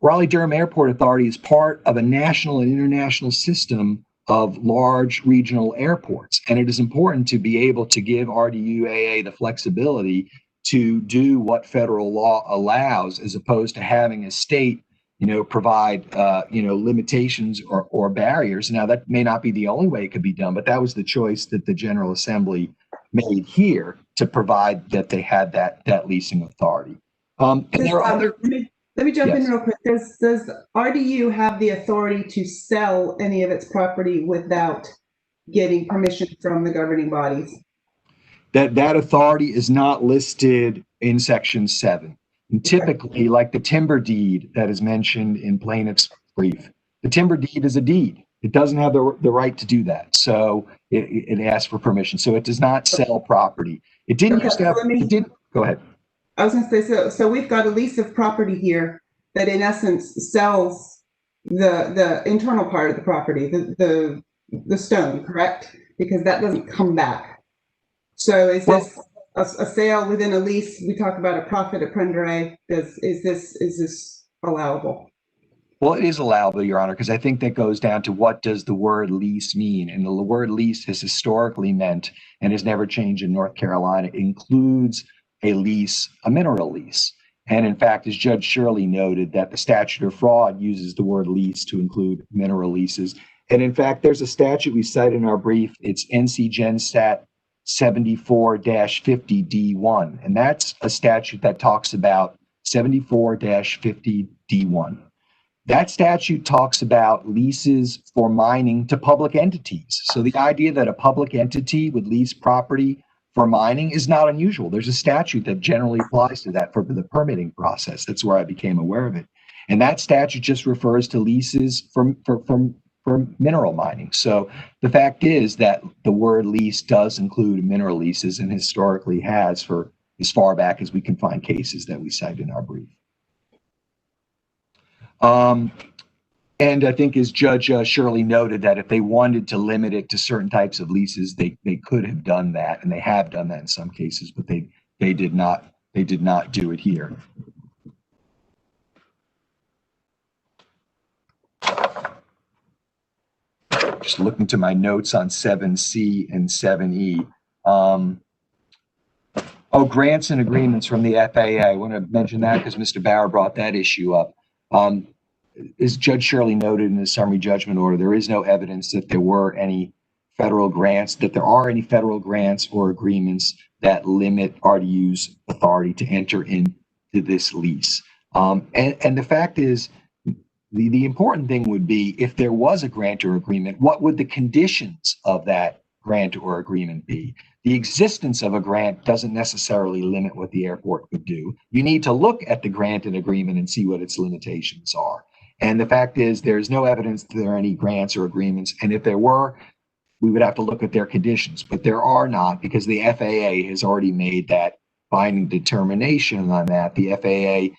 Raleigh-Durham Airport Authority is part of a national and international system of large regional airports. And it is important to be able to give RDUAA the flexibility to do what federal law allows, as opposed to having a state, provide, limitations or barriers. Now, that may not be the only way it could be done, but that was the choice that the General Assembly made here to provide that they had that leasing authority. And there are other. Let me jump in Yes. real quick. Does RDU have the authority to sell any of its property without getting permission from the governing bodies? That authority is not listed in Section 7. And typically, like the timber deed that is mentioned in plaintiff's brief, the timber deed is a deed. It doesn't have the right to do that. So it asks for permission. So it does not sell property. It didn't used to have, it didn't, go ahead. I was going to say, so we've got a lease of property here that in essence sells the internal part of the property, the stone, correct? Because that doesn't come back. So is this a sale within a lease? We talk about a profit prendere. Is this allowable? Well, it is allowable, Your Honor, because I think that goes down to what does the word lease mean? And the word lease has historically meant, and has never changed in North Carolina, includes a lease, a mineral lease. And in fact, as Judge Shirley noted, that the statute of fraud uses the word lease to include mineral leases. And in fact, there's a statute we cite in our brief. It's NC Gen Stat 74-50D1. And that's a statute that talks about 74-50D1. That statute talks about leases for mining to public entities. So the idea that a public entity would lease property for mining is not unusual. There's a statute that generally applies to that for the permitting process. That's where I became aware of it. And that statute just refers to leases for mineral mining. So the fact is that the word lease does include mineral leases, and historically has for as far back as we can find cases that we cite in our brief. And I think as Judge Shirley noted, that if they wanted to limit it to certain types of leases, they could have done that, and they have done that in some cases, but they did not do it here. Just looking to my notes on 7C and 7E. Grants and agreements from the FAA. I want to mention that because Mr. Bauer brought that issue up. As Judge Shirley noted in the summary judgment order, there is no evidence that there were any federal grants, that there are any federal grants or agreements that limit RDU's authority to enter into this lease. And the fact is, the important thing would be, if there was a grant or agreement, what would the conditions of that grant or agreement be? The existence of a grant doesn't necessarily limit what the airport could do. You need to look at the grant and agreement and see what its limitations are. And the fact is, there's no evidence that there are any grants or agreements. And if there were, we would have to look at their conditions. But there are not, because the FAA has already made that binding determination on that. The FAA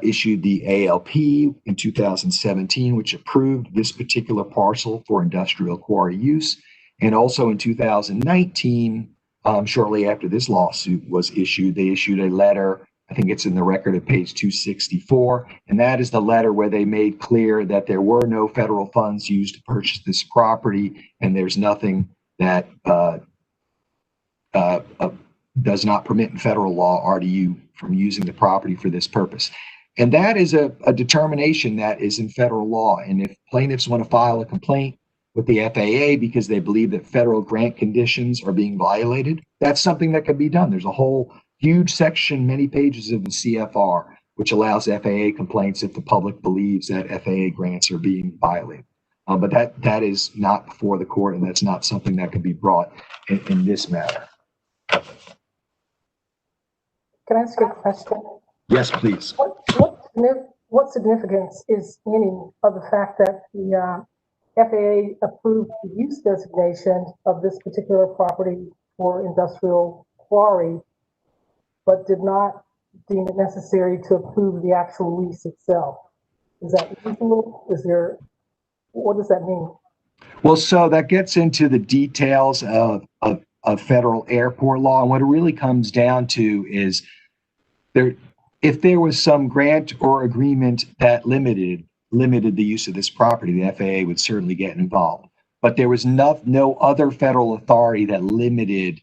issued the ALP in 2017, which approved this particular parcel for industrial quarry use. And also in 2019, shortly after this lawsuit was issued, they issued a letter I think it's in the record at page 264. And that is the letter where they made clear that there were no federal funds used to purchase this property, and there's nothing that does not permit in federal law RDU from using the property for this purpose. And that is a determination that is in federal law. And if plaintiffs want to file a complaint with the FAA because they believe that federal grant conditions are being violated, that's something that can be done. There's a whole huge section, many pages of the CFR, which allows FAA complaints if the public believes that FAA grants are being violated. But that is not before the court, and that's not something that can be brought in this matter. Can I ask you a question? Yes, please. What significance is any of the fact that the FAA approved the use designation of this particular property for industrial quarry, but did not deem it necessary to approve the actual lease itself? Is that reasonable? What does that mean? Well, so that gets into the details of federal airport law. And what it really comes down to is if there was some grant or agreement that limited the use of this property, the FAA would certainly get involved. But there was no other federal authority that limited,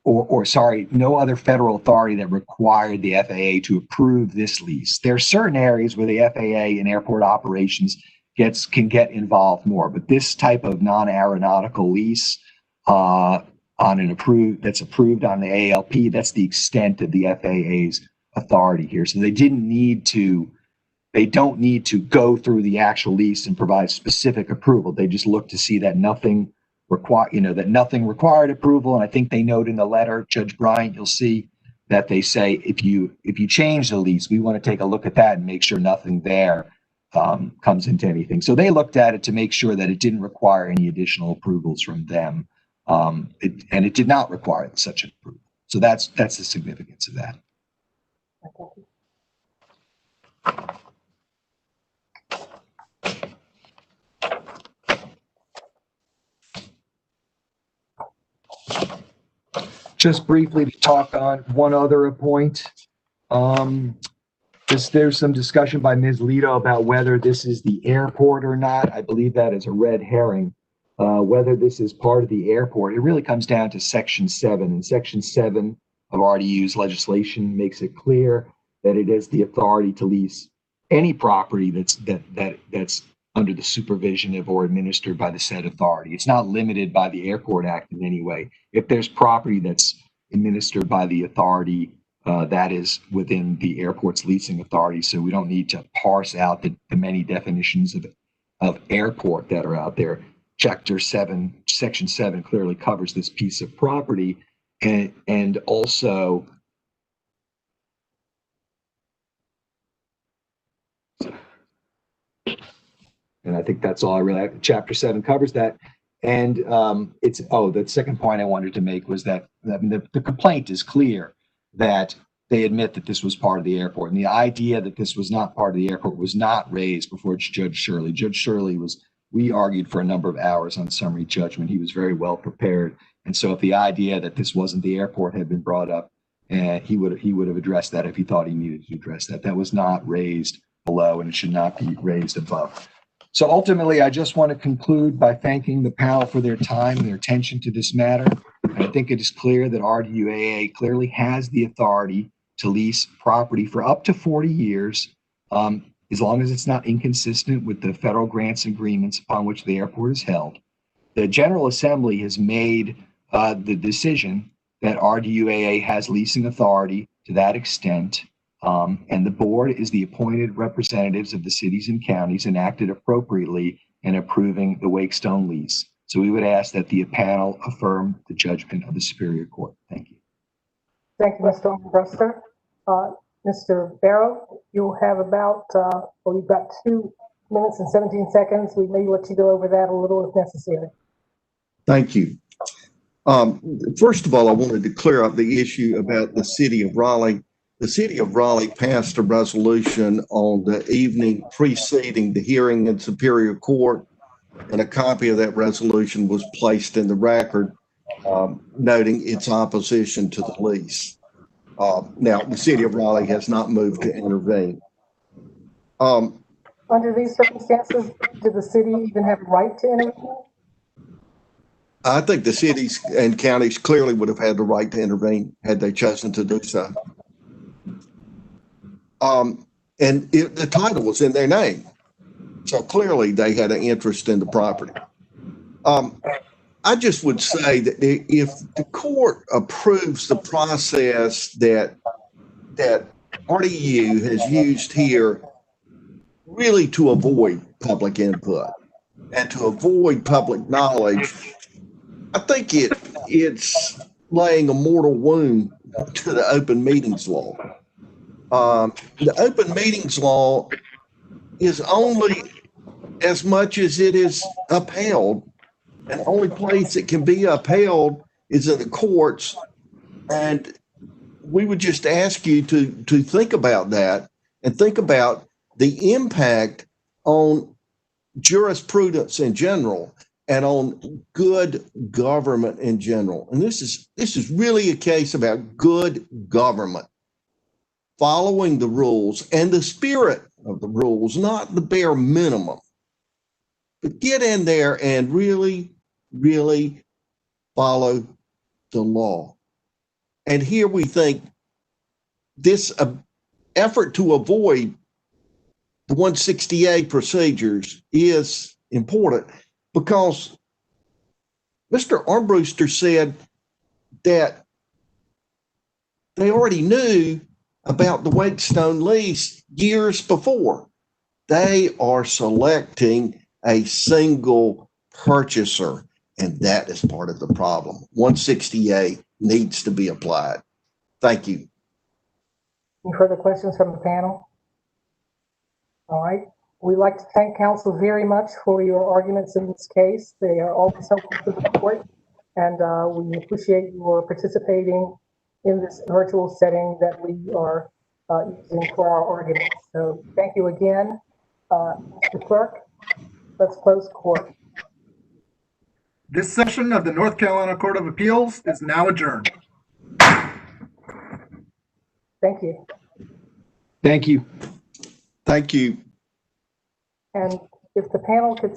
no other federal authority that required the FAA to approve this lease. There are certain areas where the FAA in airport operations can get involved more, but this type of non-aeronautical lease that's approved on the ALP, that's the extent of the FAA's authority here. So they don't need to go through the actual lease and provide specific approval. They just look to see that nothing required approval. And I think they note in the letter, Judge Bryant, you'll see that they say, if you change the lease, we want to take a look at that and make sure nothing there comes into anything. So they looked at it to make sure that it didn't require any additional approvals from them. And it did not require such an approval. So that's the significance of that. Just briefly to talk on one other point. There's some discussion by Ms. Lito about whether this is the airport or not. I believe that is a red herring. Whether this is part of the airport, it really comes down to Section 7. And Section 7 of RDU's legislation makes it clear that it has the authority to lease any property that's under the supervision of or administered by the said authority. It's not limited by the Airport Act in any way. If there's property that's administered by the authority, that is within the airport's leasing authority. So we don't need to parse out the many definitions of airport that are out there. Section 7 clearly covers this piece of property, and also and I think that's all I really have. Chapter 7 covers that. And the second point I wanted to make was that the complaint is clear that they admit that this was part of the airport. And the idea that this was not part of the airport was not raised before Judge Shirley. Judge Shirley we argued for a number of hours on summary judgment. He was very well prepared. And so if the idea that this wasn't the airport had been brought up, he would have addressed that if he thought he needed to address that. That was not raised below, and it should not be raised above. So ultimately, I just want to conclude by thanking the panel for their time and their attention to this matter. And I think it is clear that RDUAA clearly has the authority to lease property for up to 40 years, as long as it's not inconsistent with the federal grants and agreements upon which the airport is held. The General Assembly has made the decision that RDUAA has leasing authority to that extent. And the board is the appointed representatives of the cities and counties and acted appropriately in approving the Wakestone lease. So we would ask that the panel affirm the judgment of the Superior Court. Thank you. Thank you, Mr. Armbruster. Mr. Barrow, you'll have you've got 2 minutes and 17 seconds. We may let you go over that a little if necessary. Thank you. First of all, I wanted to clear up the issue about the city of Raleigh. The city of Raleigh passed a resolution on the evening preceding the hearing in Superior Court, and a copy of that resolution was placed in the record, noting its opposition to the lease. Now, the city of Raleigh has not moved to intervene. Under these circumstances, did the city even have a right to intervene? I think the cities and counties clearly would have had the right to intervene had they chosen to do so. The title was in their name. So clearly they had an interest in the property. I just would say that if the court approves the process that RDU has used here really to avoid public input and to avoid public knowledge, I think it's laying a mortal wound to the open meetings law. The open meetings law is only as much as it is upheld, and the only place it can be upheld is in the courts. And we would just ask you to think about that and think about the impact on jurisprudence in general and on good government in general. And this is really a case about good government, following the rules and the spirit of the rules, not the bare minimum. But get in there and really, really follow the law. And here we think this effort to avoid the 168 procedures is important because Mr. Armbruster said that they already knew about the Wakestone lease years before. They are selecting a single purchaser, and that is part of the problem. 168 needs to be applied. Thank you. Any further questions from the panel? All right. We'd like to thank counsel very much for your arguments in this case. They are always helpful to the court, and we appreciate your participating in this virtual setting that we are using for our arguments. So thank you again. Mr. Clerk, let's close court. This session of the North Carolina Court of Appeals is now adjourned. Thank you. Thank you. Thank you. And if the panel could